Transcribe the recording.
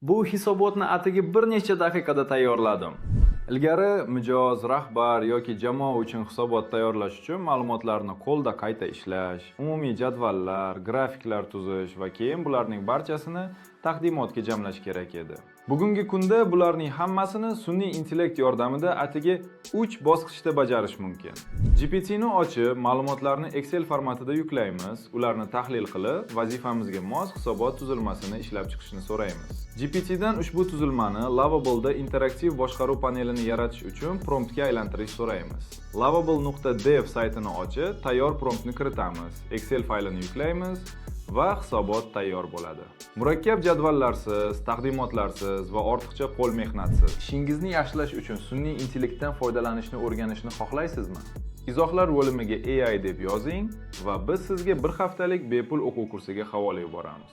Bu hisobotni atigi bir necha daqiqada tayyorladim. Ilgari mijoz, rahbar yoki jamoa uchun hisobot tayyorlash uchun ma'lumotlarni qo'lda qayta ishlash, umumiy jadvallar, grafiklar tuzish va keyin bularning barchasini taqdimotga jamlash kerak edi. Bugungi kunda bularning hammasini sun'iy intellekt yordamida atigi 3 bosqichda bajarish mumkin. GPT ni ochib, ma'lumotlarni Excel formatida yuklaymiz, ularni tahlil qilib, vazifamizga mos hisobot tuzilmasini ishlab chiqishni so'raymiz. GPT dan ushbu tuzilmani Lovable'da interaktiv boshqaruv panelini yaratish uchun promptga aylantirish so'raymiz. Lovable.dev saytini ochib, tayyor promptni kiritamiz, Excel faylini yuklaymiz va hisobot tayyor bo'ladi. Murakkab jadvallarsiz, taqdimotlarsiz va ortiqcha qo'l mehnatsiz ishingizni yaxshilash uchun sun'iy intellektdan foydalanishni o'rganishni xohlaysizmi? Izohlar bo'limiga AI deb yozing va biz sizga bir haftalik bepul o'quv kursiga havola yuboramiz.